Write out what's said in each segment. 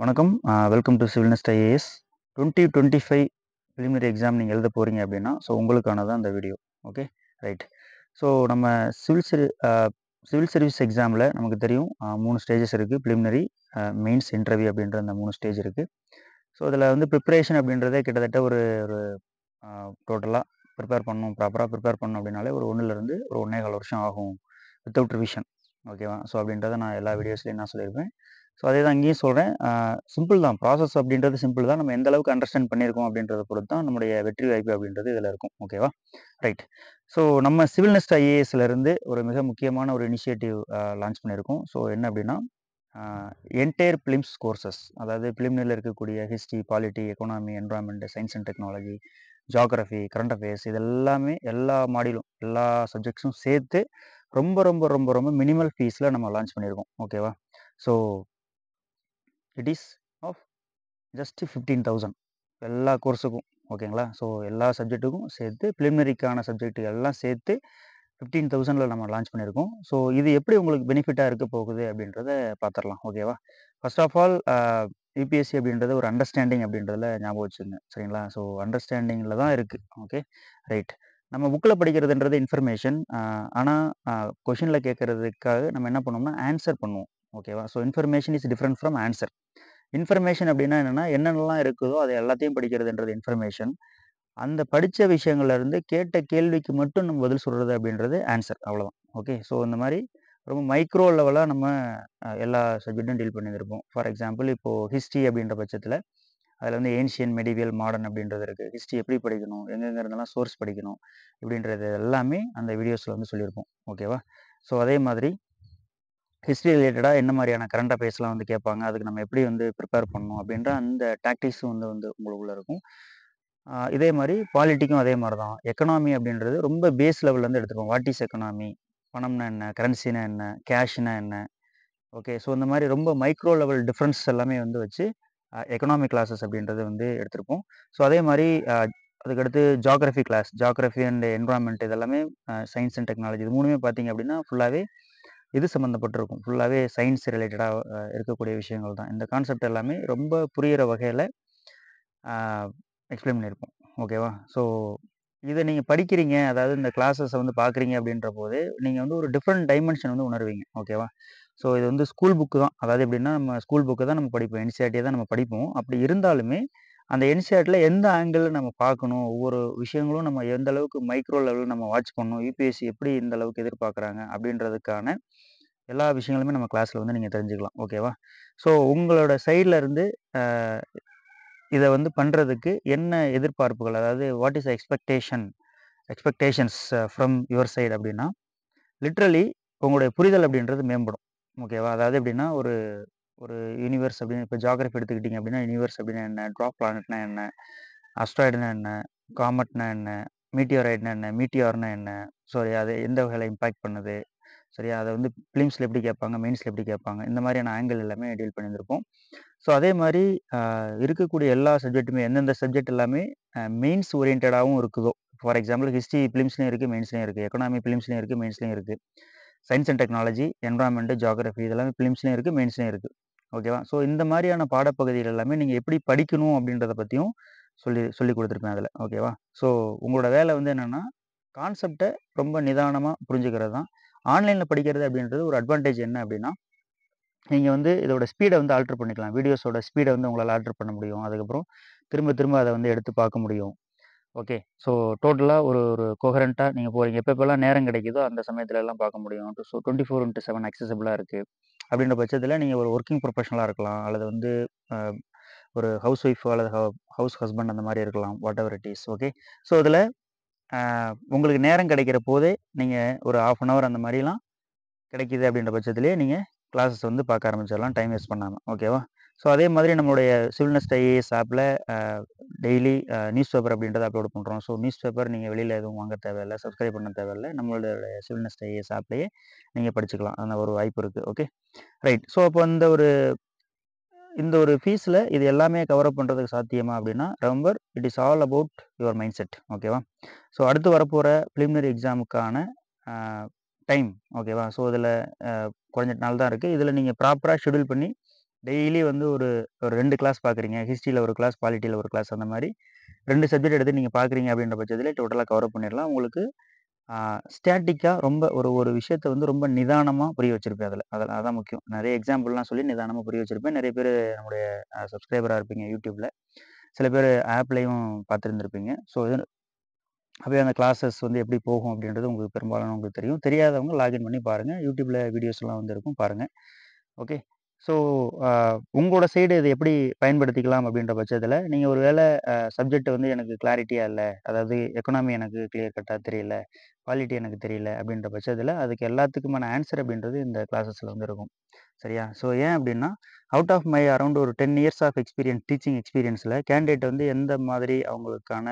வணக்கம். Welcome to civil IAS 2025 preliminary exam நீங்கள் எழுத போகிறீங்க அப்படின்னா உங்களுக்கானதான் அந்த வீடியோ. Okay, right. ஸோ நம்ம சிவில் சர்வீஸ் எக்ஸாமில் நமக்கு தெரியும் 3 ஸ்டேஜஸ் இருக்குது. பிலிமினரி, மெயின்ஸ், இன்டர்வியூ அப்படின்ற அந்த 3 ஸ்டேஜ் இருக்குது. ஸோ இதில் வந்து ப்ரிப்பரேஷன் அப்படின்றதே கிட்டத்தட்ட ஒரு ஒரு டோட்டலாக ப்ராப்பராக ப்ரிப்பேர் பண்ணணும் அப்படின்னாலே ஒரு 1லேருந்து ஒரு 1.25 வருஷம் ஆகும் வித்தவுட் ரிவிஷன். ஓகேவா? ஸோ அப்படின்றத நான் எல்லா வீடியோஸ்லையும் நான் சொல்லியிருப்பேன். ஸோ அதே தான் இங்கேயும் சொல்கிறேன். சிம்பிள் தான், ப்ராசஸ் அப்படின்றது சிம்பிள் தான். நம்ம எந்த அளவுக்கு அண்டர்ஸ்டாண்ட் பண்ணியிருக்கோம் அப்படின்றத பொறுத்து தான் நம்முடைய வெற்றி வாய்ப்பு அப்படின்றது இதில் இருக்கும். ஓகேவா? ரைட். ஸோ நம்ம சிவில் நெஸ்ட் ஐஏஎஸ்லேருந்து ஒரு மிக முக்கியமான ஒரு இனிஷியேட்டிவ் லான்ச் பண்ணியிருக்கோம். ஸோ என்ன அப்படின்னா, என்டையர் பிலிம்ஸ் கோர்சஸ், அதாவது பிலிமினரியில் இருக்கக்கூடிய history, polity, economy, environment, science and technology, geography, current affairs, இது எல்லாமே எல்லா மாடியூலும் எல்லா சப்ஜெக்ட்ஸும் சேர்த்து ரொம்ப ரொம்ப ரொம்ப ரொம்ப மினிமல் ஃபீஸில் நம்ம லான்ச் பண்ணியிருக்கோம். ஓகேவா? So it is of just 15,000 எல்லா கோர்ஸுக்கும். ஓகேங்களா? ஸோ எல்லா சப்ஜெக்ட்டுக்கும் சேர்த்து, பிலிமினரிக்கான சப்ஜெக்ட் எல்லாம் சேர்த்து 15,000ல் நம்ம லான்ச் பண்ணியிருக்கோம். ஸோ இது எப்படி உங்களுக்கு பெனிஃபிட்டாக இருக்க போகுது அப்படின்றத பார்த்துடலாம். ஓகேவா? ஃபர்ஸ்ட் ஆஃப் ஆல், யூபிஎஸ்சி அப்படின்றது ஒரு அண்டர்ஸ்டாண்டிங் அப்படின்றதுல ஞாபகம் வச்சுங்க. சரிங்களா? ஸோ அண்டர்ஸ்டாண்டிங்கில் தான் இருக்குது. Okay, right. நம்ம புக்கில் படிக்கிறதுன்றது இன்ஃபர்மேஷன். ஆனால் கொஷினில் கேட்கறதுக்காக நம்ம என்ன பண்ணோம்னா ஆன்சர் பண்ணுவோம். ஓகேவா? So information is different from answer. Information அப்படின்னா என்னென்னா, என்னென்னலாம் இருக்குதோ அது எல்லாத்தையும் படிக்கிறதுன்றது இன்ஃபர்மேஷன். அந்த படித்த விஷயங்கள்லேருந்து கேட்ட கேள்விக்கு மட்டும் நம்ம பதில் சொல்கிறது அப்படின்றது ஆன்சர். அவ்வளோதான். ஓகே. ஸோ இந்த மாதிரி ரொம்ப மைக்ரோ லெவலாக நம்ம எல்லா சப்ஜெக்ட்டும் டீல் பண்ணியிருப்போம். ஃபார் எக்ஸாம்பிள், இப்போது ஹிஸ்ட்ரி அப்படின்ற பட்சத்தில் அதில் வந்து ஏன்ஷியன், மெடிவியல், மாடர்ன் அப்படின்றது இருக்குது. ஹிஸ்ட்ரி எப்படி படிக்கணும், எங்கெங்க இருந்தெல்லாம் சோர்ஸ் படிக்கணும், இப்படின்றது எல்லாமே அந்த வீடியோஸில் வந்து சொல்லியிருப்போம். ஓகேவா? ஸோ அதே மாதிரி ஹிஸ்ட்ரி ரிலேட்டடாக என்ன மாதிரியான கரண்ட் அஃபேர்ஸ்லாம் வந்து கேட்பாங்க, அதுக்கு நம்ம எப்படி வந்து ப்ரிப்பேர் பண்ணணும் அப்படின்ற அந்த டாக்டிக்ஸும் வந்து வந்து உங்களுக்குள்ளே இருக்கும். இதே மாதிரி பாலிட்டிக்கும் அதே மாதிரி தான். எக்கனாமி அப்படின்றது ரொம்ப பேஸ் லெவல்லேருந்து எடுத்துருப்போம். வாட் இஸ் எக்கனாமி, பணம்னா என்ன, கரன்சினா என்ன, கேஷ்னா என்ன. ஓகே. ஸோ இந்த மாதிரி ரொம்ப மைக்ரோ லெவல் டிஃப்ரென்ஸ் எல்லாமே வந்து வச்சு எக்கனாமிக் கிளாஸஸ் அப்படின்றது வந்து எடுத்திருப்போம். ஸோ அதே மாதிரி அதுக்கடுத்து geography class, geography and environment, இதெல்லாமே சயின்ஸ் அண்ட் டெக்னாலஜி, இது 3மே பார்த்தீங்க அப்படின்னா ஃபுல்லாகவே இது சம்மந்தப்பட்டிருக்கும். ஃபுல்லாகவே சயின்ஸ் ரிலேட்டடாக இருக்கக்கூடிய விஷயங்கள் தான். இந்த கான்செப்ட் எல்லாமே ரொம்ப புரியிற வகையில் எக்ஸ்பிளைன் பண்ணியிருப்போம். ஓகேவா? ஸோ இதை நீங்கள் படிக்கிறீங்க, அதாவது இந்த கிளாஸஸை வந்து பார்க்குறீங்க அப்படின்ற போது நீங்கள் வந்து ஒரு டிஃப்ரெண்ட் டைமென்ஷன் வந்து உணர்வீங்க. ஓகேவா? ஸோ இது வந்து ஸ்கூல் புக்கு தான். அதாவது எப்படின்னா, நம்ம ஸ்கூல் புக்கு தான் நம்ம படிப்போம், என்சிஆர்டியை தான் நம்ம படிப்போம். அப்படி இருந்தாலுமே அந்த என்சிஆர்டியில் எந்த ஆங்கிளில் நம்ம பார்க்கணும், ஒவ்வொரு விஷயங்களும் நம்ம எந்த அளவுக்கு மைக்ரோ லெவலில் நம்ம வாட்ச் பண்ணணும், யூபிஎஸ்சி எப்படி இந்த அளவுக்கு எதிர்பார்க்குறாங்க அப்படின்றதுக்கான எல்லா விஷயங்களுமே நம்ம கிளாஸில் வந்து நீங்கள் தெரிஞ்சுக்கலாம். ஓகேவா? ஸோ உங்களோட சைடில் இருந்து இதை வந்து பண்ணுறதுக்கு என்ன எதிர்பார்ப்புகள், அதாவது what is expectations from your side அப்படின்னா, லிட்ரலி உங்களுடைய புரிதல் அப்படின்றது மேம்படும். ஓகேவா? அதாவது எப்படின்னா, ஒரு ஒரு யூனிவர்ஸ் அப்படின்னு இப்போ ஜியாகிரஃபி எடுத்துக்கிட்டிங்க அப்படின்னா, யூனிவர்ஸ் அப்படின்னா என்ன, ட்ராப் பிளானட்னா என்ன, அஸ்ட்ராய்டுனா என்ன, காமெட்னா என்ன, மீட்டியோரைட்னா என்ன, மீட்டியார்னா என்ன, சாரி அது எந்த வகையில் இம்பாக்ட் பண்ணுது, சரியா? அதை வந்து பிலிம்ஸில் எப்படி கேட்பாங்க, மெயின்ஸில் எப்படி கேட்பாங்க, இந்த மாதிரியான ஆங்கிள் எல்லாமே டீல் பண்ணியிருந்திருப்போம். ஸோ அதே மாதிரி இருக்கக்கூடிய எல்லா சப்ஜெக்ட்டுமே எந்தெந்த சப்ஜெக்ட் எல்லாமே மெயின்ஸ் ஓரியன்டாகவும் இருக்குதோ, ஃபார் எக்ஸாம்பிள் ஹிஸ்ட்ரி பிலிம்ஸ்லையும் இருக்குது, மெயின்ஸ்லையும் இருக்குது, எக்கனாமி பிலிம்ஸ்லையும் இருக்குது, மெயின்ஸ்லையும் இருக்குது, science and technology, environment, geography, இதெல்லாமே பிலிம்ஸ்லையும் இருக்குது, மெயின்ஸ்லையும் இருக்குது. ஓகேவா? ஸோ இந்த மாதிரியான பாடப்பகுதிகள் எல்லாமே நீங்கள் எப்படி படிக்கணும் அப்படின்றத பற்றியும் சொல்லி கொடுத்துருப்பேன் அதில். ஓகேவா? ஸோ உங்களோட வேலை வந்து என்னென்னா, கான்செப்டை ரொம்ப நிதானமாக புரிஞ்சுக்கிறது தான். ஆன்லைனில் படிக்கிறது அப்படின்றது ஒரு அட்வான்டேஜ் என்ன அப்படின்னா, நீங்கள் வந்து இதோட ஸ்பீடை வந்து ஆல்டர் பண்ணிக்கலாம். வீடியோஸோட ஸ்பீடை வந்து உங்களால் ஆல்டர் பண்ண முடியும். அதுக்கப்புறம் திரும்ப திரும்ப அதை வந்து எடுத்து பார்க்க முடியும். ஓகே. ஸோ டோட்டலாக ஒரு ஒரு கோஹரண்ட்டாக நீங்கள் போகிறீங்க. எப்பப்போலாம் நேரம் கிடைக்குதோ அந்த சமயத்துலலாம் பார்க்க முடியும். ஸோ 24x7 அக்சஸபிளாக இருக்குது. அப்படின்ற பட்சத்தில் நீங்கள் ஒரு ஒர்க்கிங் ப்ரொஃபஷனலாக இருக்கலாம், அல்லது வந்து ஒரு ஹவுஸ் ஒய்ஃபோ அல்லது ஹவுஸ் ஹஸ்பண்ட் அந்த மாதிரி இருக்கலாம். What ever it is. Okay. So இதில் உங்களுக்கு நேரம் கிடைக்கிற போதே நீங்கள் ஒரு 1/2 அன் ஹவர் அந்த மாதிரிலாம் கிடைக்கிது அப்படின்ற பட்சத்திலேயே நீங்கள் கிளாஸஸ் வந்து பார்க்க ஆரம்பிச்சிடலாம், டைம் வேஸ்ட் பண்ணாமல். ஓகேவா? ஸோ அதே மாதிரி நம்மளுடைய சிவில் நெஸ்ட் ஐஏஎஸ் ஆப்பில் டெய்லி நியூஸ் பேப்பர் அப்படின்றத அப்லோட் பண்ணுறோம். ஸோ நியூஸ் பேப்பர் நீங்கள் வெளியில் எதுவும் வாங்க தேவையில்லை, சப்ஸ்கிரைப் பண்ண தேவையில்லை. நம்மளுடைய சிவில் நெஸ்ட் ஐஏஎஸ் ஆப்லேயே நீங்கள் படிச்சுக்கலாம். அந்த ஒரு வாய்ப்பு இருக்குது. Okay, right. ஸோ அப்போ இந்த ஒரு ஃபீஸில் இது எல்லாமே கவர் அப் பண்ணுறதுக்கு சாத்தியமா அப்படின்னா, remember it is all about your mind set. ஓகேவா? ஸோ அடுத்து வரப்போகிற ப்ரிலிமினரி எக்ஸாமுக்கான டைம். ஓகேவா? ஸோ இதில் குறைஞ்ச நாள் தான் இருக்குது. இதில் நீங்கள் ப்ராப்பராக ஷெடியூல் பண்ணி டெய்லி வந்து ஒரு ஒரு 2 கிளாஸ் பார்க்குறீங்க. ஹிஸ்ட்ரியில ஒரு கிளாஸ், பாலிட்டியில ஒரு கிளாஸ் அந்த மாரி 2 சப்ஜெக்ட் எடுத்து நீங்க பார்க்குறீங்க அப்படின்ற பட்சத்தில டோட்டலா கவர் அப் பண்ணிடலாம். உங்களுக்கு ஆ ஸ்டாட்டிக்கா ரொம்ப ஒரு ஒரு விஷயத்த வந்து ரொம்ப நிதானமா புரிய வச்சிருப்பேன் அதுல. அதான் முக்கியம். நெறைய எக்ஸாம்பிள்லாம் சொல்லி நிதானமா புரிய வச்சிருப்பேன். நெறைய பேரு நம்முடைய சப்ஸ்கிரைபரா இருப்பீங்க YouTubeல. சில பேரு ஆப்லயும் பார்த்திருந்திருப்பீங்க. ஸோ அப்படியே அந்த கிளாஸஸ் வந்து எப்படி போகும் அப்படின்றது உங்களுக்கு பெரும்பாலானவங்களுக்கு தெரியும். தெரியாதவங்க லாகின் பண்ணி பாருங்க. YouTubeல வீடியோஸ்லாம் வந்து இருக்கும் பாருங்க. ஓகே. ஸோ அ உங்களோட சைடு இத எப்படி பயன்படுத்திக்கலாம் அப்படின்ற பட்சத்தில, நீங்க ஒரு வேள சப்ஜெக்ட் வந்து எனக்கு கிளாரிட்டியா இல்ல. அதாவது எக்கனாமி எனக்கு கிளியர் கட்டா தெரியல. குவாலிட்டி எனக்கு தெரியல அப்படின்ற பட்சத்தில, அதுக்கு எல்லாத்துக்குமான ஆன்சர் அப்படின்றது இந்த கிளாஸஸ்ல வந்து இருக்கும். சரியா? ஸோ ஏன் அப்படின்னா, அவுட் ஆஃப் மை அரவுண்ட் ஒரு 10 இயர்ஸ் ஆஃப் எக்ஸ்பீரியன்ஸ் டீச்சிங் எக்ஸ்பீரியன்ஸ்ல கேண்டிடேட் வந்து எந்த மாதிரி அவங்களுக்கான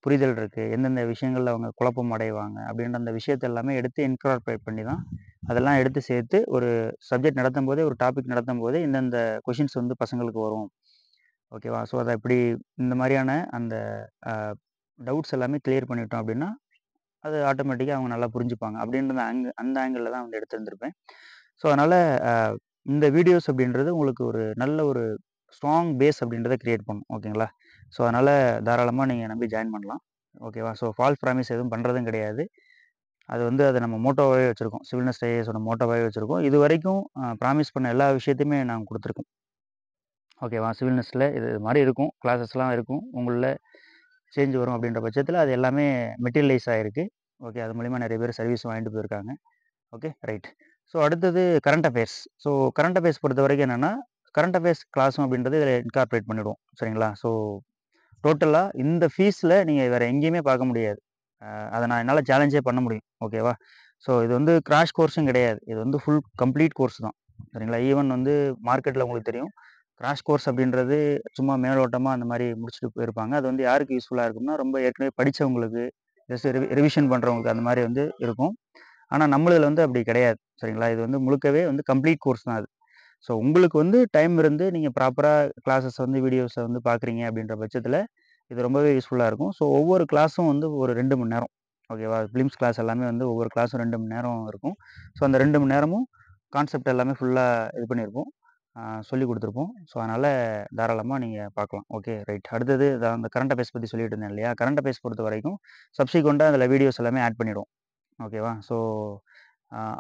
புரிதல் இருக்கு, எந்தெந்த விஷயங்கள்ல அவங்க குழப்பம் அடைவாங்க அப்படின்ற அந்த விஷயத்த எல்லாமே எடுத்து இன்கார்ப்பரேட் பண்ணி தான், அதெல்லாம் எடுத்து சேர்த்து ஒரு சப்ஜெக்ட் நடத்தும்போதே, ஒரு டாபிக் நடத்தும்போதே இந்தந்த கொஷின்ஸ் வந்து பசங்களுக்கு வரும். ஓகேவா? ஸோ அத இப்படி இந்த மாரியான அந்த அ டவுட்ஸ் எல்லாமே கிளியர் பண்ணிட்டோம் அப்படின்னா அது ஆட்டோமேட்டிக்கா அவங்க நல்லா புரிஞ்சுப்பாங்க. அப்படின்ற அந்த ஆங்கிள்ல தான் வந்து எடுத்திருந்திருப்பேன். ஸோ அதனால அ இந்த வீடியோஸ் அப்படின்றது உங்களுக்கு ஒரு நல்ல ஒரு ஸ்ட்ராங் பேஸ் அப்படின்றத கிரியேட் பண்ணும். ஓகேங்களா? ஸோ அதனால தாராளமா நீங்க நம்பி ஜாயின் பண்ணலாம். ஓகேவா? ஸோ ஃபால்ஸ் ப்ராமிஸ் எதுவும் பண்றதும் கிடையாது. அது வந்து அத நம்ம மோட்டோவாவே வச்சிருக்கோம். சிவில்னஸ் ஐஏஎஸோட மோட்டோவாவே வச்சிருக்கோம். இதுவரைக்கும் ப்ராமிஸ் பண்ண எல்லா விஷயத்தையுமே நாங்க குடுத்துருக்கோம். ஓகேவா? சிவில்னஸ்ல இது மாரி இருக்கும். கிளாஸஸ்லாம் இருக்கும். உங்கள்ல சேஞ்ச் வரும் அப்படின்ற பட்சத்தில அது எல்லாமே மெட்டீரியலைஸ் ஆயிருக்கு. ஓகே. அது மூலியமா நெறைய பேர் சர்வீஸ் வாங்கிட்டு போயிருக்காங்க. Okay, right. ஸோ அடுத்தது current affairs. So current affairs பொறுத்தவரைக்கும் என்னன்னா, கரண்ட் அஃபேர்ஸ் கிளாஸும் அப்படின்றது இதில இன்கார்ப்பரேட் பண்ணிடுவோம். சரிங்களா? ஸோ டோட்டலா இந்த ஃபீஸ்ல நீங்க வேற எங்கேயுமே பார்க்க முடியாது. அத நான் என்னால சேலஞ்சே பண்ண முடியும். ஓகேவா? ஸோ இது வந்து கிராஷ் கோர்ஸும் கிடையாது. இது வந்து ஃபுல் கம்ப்ளீட் கோர்ஸ் தான். சரிங்களா? ஈவன் வந்து மார்க்கெட்ல உங்களுக்கு தெரியும். கிராஷ் கோர்ஸ் அப்படின்றது சும்மா மேலோட்டமா அந்த மாரி முடிச்சுட்டு போயிருப்பாங்க. அது வந்து யாருக்கு யூஸ்ஃபுல்லா இருக்கும்னா, ரொம்ப ஏற்கனவே படிச்சவங்களுக்கு, ஜஸ்ட் ரிவிஷன் பண்றவங்களுக்கு அந்த மாரி வந்து இருக்கும். ஆனா நம்மளுதுல வந்து அப்படி கிடையாது. சரிங்களா? இது வந்து முழுக்கவே வந்து கம்ப்ளீட் கோர்ஸ் தான் அது. ஸோ உங்களுக்கு வந்து டைம் இருந்து நீங்க ப்ராப்பரா கிளாஸஸ் வந்து வீடியோஸ வந்து பார்க்குறீங்க அப்படின்ற பட்சத்தில, இது ரொம்பவே யூஸ்ஃபுல்லா இருக்கும். ஸோ ஒவ்வொரு கிளாஸும் வந்து ஒரு 2 மணி நேரம். ஓகேவா? பிலிம்ஸ் கிளாஸ் எல்லாமே வந்து ஒவ்வொரு கிளாஸும் 2 மணி நேரம் இருக்கும். ஸோ அந்த 2 மணி நேரமும் கான்செப்ட் எல்லாமே ஃபுல்லா இது பண்ணியிருப்போம். சொல்லிக் குடுத்துருப்போம். ஸோ அதனால தாராளமா நீங்க பார்க்கலாம். Okay, right. அடுத்தது அந்த கரண்ட் அஃபேர்ஸ் பத்தி சொல்லிட்டு இருந்தேன் இல்லையா? கரண்ட் அஃபேர்ஸ் பொறுத்தவரைக்கும் சப்சிக்வென்ட்டா அதில வீடியோஸ் எல்லாமே ஆட் பண்ணிடுவோம். ஓகேவா? ஸோ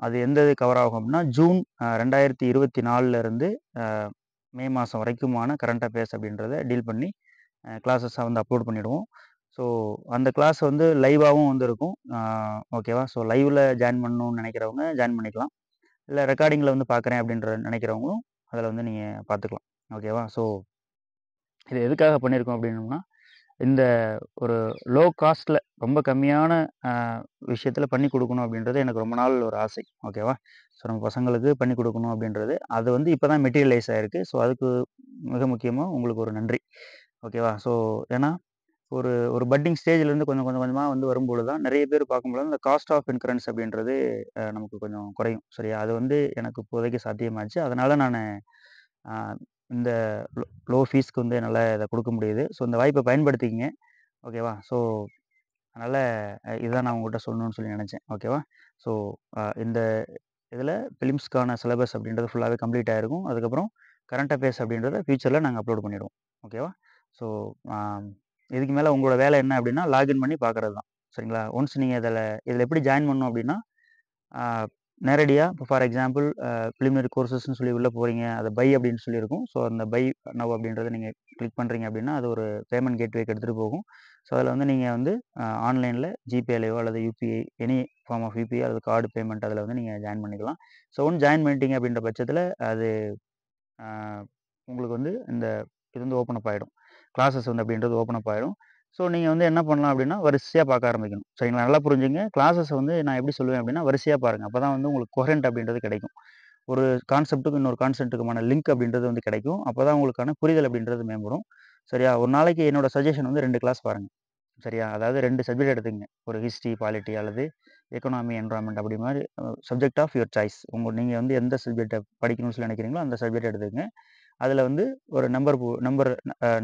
அது எந்த இது கவர் ஆகும் அப்டின்னா, ஜூன் 2024 இருந்து அ மே மாசம் வரைக்குமான கரண்ட் அஃபேர்ஸ் அப்படின்றத டீல் பண்ணி கிளாஸஸா வந்து அப்லோட் பண்ணிடுவோம். ஸோ அந்த கிளாஸ் வந்து லைவாவும் வந்து இருக்கும். ஓகேவா? ஸோ லைவ்ல ஜாயின் பண்ணணும்னு நெனைக்கிறவங்க ஜாயின் பண்ணிக்கலாம். இல்ல ரெக்கார்டிங்ல வந்து பார்க்குறேன் அப்படின்ற நெனைக்கிறவங்களும் அதில வந்து நீங்க பார்த்துக்கலாம். ஓகேவா? ஸோ இது எதுக்காக பண்ணியிருக்கோம் அப்படின்னோம்னா, இந்த ஒரு லோ காஸ்ட்ல ரொம்ப கம்மியான அ விஷயத்துல பண்ணி குடுக்கணும் அப்படின்றது எனக்கு ரொம்ப நாள் ஒரு ஆசை. ஓகேவா? ஸோ நம்ம பசங்களுக்கு பண்ணி குடுக்கணும் அப்படின்றது. அது வந்து இப்ப தான் மெட்டீரியலைஸ் ஆயிருக்கு. ஸோ அதுக்கு மிக முக்கியமா உங்களுக்கு ஒரு நன்றி. ஓகேவா? ஸோ ஏன்னா ஒரு ஒரு பட்டிங் ஸ்டேஜ்லேருந்து கொஞ்சம் கொஞ்சம் கொஞ்சமா வந்து வரும்பொழுது தான் நெறைய பேர் பார்க்கும்பொழுது அந்த காஸ்ட் ஆஃப் இன்கரன்ஸ் அப்படின்றது நமக்கு கொஞ்சம் குறையும். சரியா? அது வந்து எனக்கு இப்போதைக்கு சாத்தியமாச்சு. அதனால நானு அ இந்த லோ லோ ஃபீஸ்க்கு வந்து என்னால இத குடுக்க முடியுது. ஸோ இந்த வாய்ப்ப பயன்படுத்திக்கங்க. ஓகேவா? ஸோ அதனால இதுதான் நான் உங்கள்ட்ட சொல்லணும்னு சொல்லி நெனச்சேன். ஓகேவா? ஸோ இந்த இதில பிலிம்ஸ்க்கான சிலபஸ் அப்படின்றது ஃபுல்லாவே கம்ப்ளீட் ஆயிருக்கும். அதுக்கப்புறம் கரண்ட் அஃபேர்ஸ் அப்படின்றத ஃபியூச்சர்ல நாங்க அப்லோட் பண்ணிடுவோம். ஓகேவா? ஸோ ஆ இதுக்கு மேல உங்களோட வேலை என்ன அப்படின்னா, லாகின் பண்ணி பார்க்குறது தான். சரிங்களா? ஒன்ஸ் நீங்க இதில எப்படி ஜாயின் பண்ணணும் அப்படின்னா, ஆ நேரடியா இப்போ ஃபார் எக்ஸாம்பிள் பிலிமினரி கோர்சஸ்ன்னு சொல்லி உள்ள போறீங்க. அத பை அப்படின்னு சொல்லியிருக்கும். ஸோ அந்த பை நவ் அப்படின்றத நீங்க கிளிக் பண்றீங்க அப்படின்னா, அது ஒரு பேமெண்ட் கேட்வேக்கு எடுத்துட்டு போகும். ஸோ அதில வந்து நீங்க வந்து ஆன்லைன்ல ஜிபேலயோ அல்லது UPI any form of UPI அல்லது கார்டு பேமெண்ட் அதில வந்து நீங்க ஜாயின் பண்ணிக்கலாம். ஸோ ஒன்ஸ் ஜாயின் பண்ணிட்டீங்க அப்படின்ற பட்சத்தில அது ஆ உங்களுக்கு வந்து இது வந்து ஓப்பன் அப் ஆயிடும். கிளாஸஸ் வந்து அப்படின்றது ஓப்பன் அப் ஆயிடும். ஸோ நீங்க வந்து என்ன பண்ணலாம் அப்படின்னா, வரிசையா பார்க்க ஆரம்பிக்கணும். சரிங்களா? நல்லா புரிஞ்சுங்க. கிளாஸஸ் வந்து நான் எப்படி சொல்லுவேன் அப்படின்னா, வரிசையா பாருங்க. அப்பதான் வந்து உங்களுக்கு கோஹெரண்ட் அப்படின்றது கிடைக்கும். ஒரு கான்செப்ட்க்கு இன்னொரு கான்செப்ட்க்குமான லிங்க் அப்படின்றது வந்து கிடைக்கும். அப்பதான் உங்களுக்கான புரிதல் அப்படின்றது மேம்படும். சரியா? ஒரு நாளைக்கு என்னோட சஜஷன் வந்து 2 கிளாஸ் பாருங்க. சரியா? அதாவது 2 சப்ஜெக்ட் எடுத்துக்கங்க. ஒரு ஹிஸ்ட்ரி, பாலிட்டி அல்லது எக்கனாமி, என்வைரன்மென்ட் அப்படி மாரி சப்ஜெக்ட் ஆஃப் யுவர் சாய்ஸ். நீங்க வந்து எந்த சப்ஜெக்ட்ட படிக்கணும்னு சொல்லி நினைக்கிறீங்களோ, அந்த சப்ஜெக்ட் எடுத்துக்கங்க. அதில வந்து ஒரு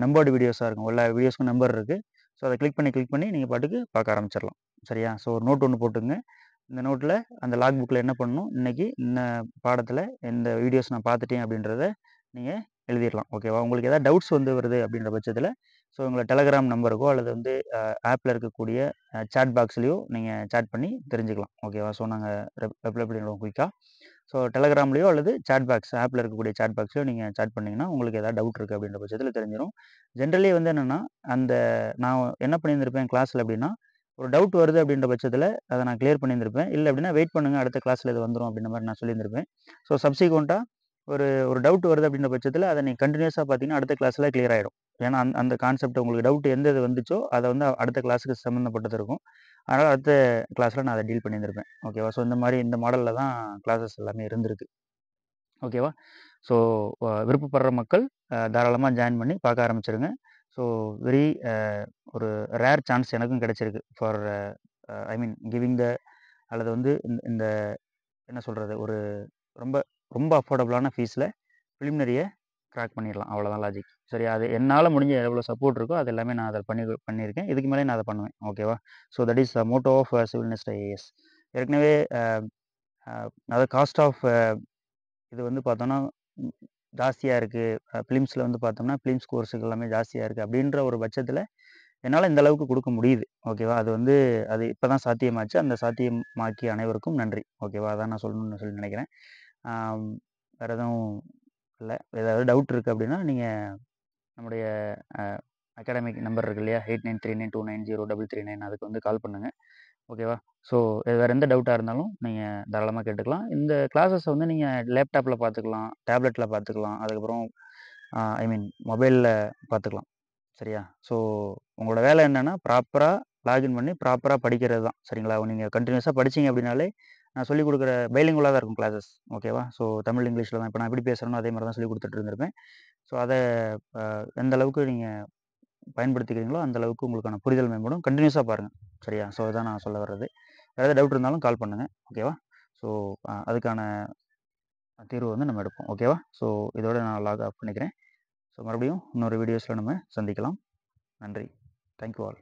நம்பர்டு வீடியோஸா இருக்கும். எல்லா வீடியோஸ்க்கும் நம்பர் இருக்கு. ஸோ அத கிளிக் பண்ணி நீங்க பாட்டுக்கு பார்க்க ஆரம்பிச்சிரலாம். சரியா? ஸோ ஒரு நோட் ஒண்ணு போட்டுக்கங்க. இந்த நோட்டில் அந்த லாக் புக்கில் என்ன பண்ணணும், இன்னைக்கு இந்த பாடத்தில் இந்த வீடியோஸ் நான் பார்த்துட்டேன் அப்படின்றத நீங்கள் எழுதிடலாம். ஓகேவா? உங்களுக்கு ஏதாவது டவுட்ஸ் வந்து வருது அப்படின்ற பட்சத்தில் ஸோ உங்களை டெலகிராம் நம்பருக்கோ அல்லது வந்து ஆப்பில் இருக்கக்கூடிய சேட் பாக்ஸ்லேயோ நீங்கள் சேட் பண்ணி தெரிஞ்சுக்கலாம். ஓகேவா? ஸோ நாங்கள் ரெப்ளை பண்ணிடுவோம் குயிக்காக. ஸோ டெலகிராம்லேயோ அல்லது சேட் பாக்ஸ் ஆப்பில் இருக்கக்கூடிய சேட் பாக்ஸ்லையோ நீங்கள் சேட் பண்ணிங்கன்னா உங்களுக்கு ஏதாவது டவுட் இருக்குது அப்படின்ற பட்சத்தில் தெரிஞ்சிடும். ஜென்ரலி வந்து என்னென்னா, அந்த நான் என்ன பண்ணியிருந்திருப்பேன் கிளாஸில் அப்படின்னா, ஒரு டவுட் வருது அப்படின்ற பட்சத்தில் அதை நான் கிளியர் பண்ணியிருந்திருப்பேன். இல்லை அப்படின்னா வெயிட் பண்ணுங்கள், அடுத்த கிளாஸில் இது வந்துடும் அப்படின்ற மாதிரி நான் சொல்லியிருந்திருப்பேன். ஸோ சப்சிக்வெண்ட்டாக ஒரு ஒரு டவுட் வருது அப்படின்ற பட்சத்தில் அதை நீங்கள் கண்டினியூஸாக பார்த்தீங்கன்னா அடுத்த கிளாஸில் கிளியர் ஆகிடும். ஏன்னா அந்த கான்செப்ட் உங்களுக்கு டவுட் எந்த இது வந்துச்சோ அதை வந்து அடுத்த கிளாஸுக்கு சம்மந்தப்பட்டது இருக்கும். அதனால் அடுத்த கிளாஸில் நான் அதை டீல் பண்ணியிருந்திருப்பேன். ஓகேவா? ஸோ இந்த மாதிரி இந்த மாடலில் தான் கிளாஸஸ் எல்லாமே இருந்திருக்கு. ஓகேவா? ஸோ விருப்பப்படுற மக்கள் தாராளமாக ஜாயின் பண்ணி பார்க்க ஆரம்பிச்சிருங்க. ஸோ வெரி ஒரு ரேர் சான்ஸ் எனக்கும் கிடைச்சிருக்கு for I mean giving the அல்லது வந்து இந்த என்ன சொல்கிறது, ஒரு ரொம்ப ரொம்ப அஃபோர்டபுளான ஃபீஸில் ப்ரிலிமினரியை கிராக் பண்ணிடலாம். அவ்வளோதான் லாஜிக். சரி, அது என்னால் முடிஞ்ச எவ்வளோ சப்போர்ட் இருக்கோ அது எல்லாமே நான் அதை பண்ணியிருக்கேன். இதுக்கு மேலே நான் அதை பண்ணுவேன். ஓகேவா? So that is motto of Civil Nest IAS. ஏற்கனவே அதாவது காஸ்ட் ஆஃப் இது வந்து பார்த்தோன்னா ஜாஸ்தியாக இருக்குது. ஃபிலிம்ஸில் வந்து பார்த்தோம்னா ஃபிலிம்ஸ் கோர்ஸுக்கு எல்லாமே ஜாஸ்தியாக இருக்குது அப்படின்ற ஒரு பட்சத்தில் என்னால் இந்த அளவுக்கு கொடுக்க முடியுது. ஓகேவா? அது வந்து அது இப்போ தான் சாத்தியமாச்சு. அந்த சாத்தியமாக்கிய அனைவருக்கும் நன்றி. ஓகேவா? அதான் நான் சொல்லணும்னு சொல்லி நினைக்கிறேன். வேறு எதுவும் இல்லை. ஏதாவது டவுட் இருக்குது அப்படின்னா நீங்கள் நம்முடைய அகாடமிக் நம்பர் இருக்கு இல்லையா, 8939290339 அதுக்கு வந்து கால் பண்ணுங்கள். ஓகேவா? ஸோ வேறு எந்த டவுட்டாக இருந்தாலும் நீங்கள் தாராளமாக கேட்டுக்கலாம். இந்த கிளாஸஸ் வந்து நீங்கள் லேப்டாப்பில் பார்த்துக்கலாம், டேப்லெட்டில் பார்த்துக்கலாம், அதுக்கப்புறம் ஐ மீன் மொபைலில் பார்த்துக்கலாம். சரியா? ஸோ உங்களோட வேலை என்னென்னா ப்ராப்பராக லாகின் பண்ணி ப்ராப்பராக படிக்கிறது தான். சரிங்களா? நீங்கள் கண்டினியூஸாக படிச்சிங்க அப்படின்னாலே நான் சொல்லிக் கொடுக்குற பைலிங்குவலாக தான் இருக்கும் கிளாஸஸ். ஓகேவா? ஸோ தமிழ் இங்கிலீஷில் தான் இப்போ நான் எப்படி பேசுகிறேனோ அதே மாதிரி தான் சொல்லிக் கொடுத்துட்டு இருந்திருப்பேன். ஸோ அதை எந்த அளவுக்கு நீங்கள் பயன்படுத்திக்கிறீங்களோ அந்த அளவுக்கு உங்களுக்கான புரிதல் மேம்படும். கண்டினியூஸாக பாருங்கள். சரியா? ஸோ அதுதான் நான் சொல்ல வர்றது. வேறு ஏதாவது டவுட் இருந்தாலும் கால் பண்ணுங்கள். ஓகேவா? ஸோ அதுக்கான தீர்வு வந்து நம்ம எடுப்போம். ஓகேவா? ஸோ இதோட நான் லாக் ஆஃப் பண்ணிக்கிறேன். ஸோ மறுபடியும் இன்னொரு வீடியோஸில் நம்ம சந்திக்கலாம். நன்றி. Thank you all.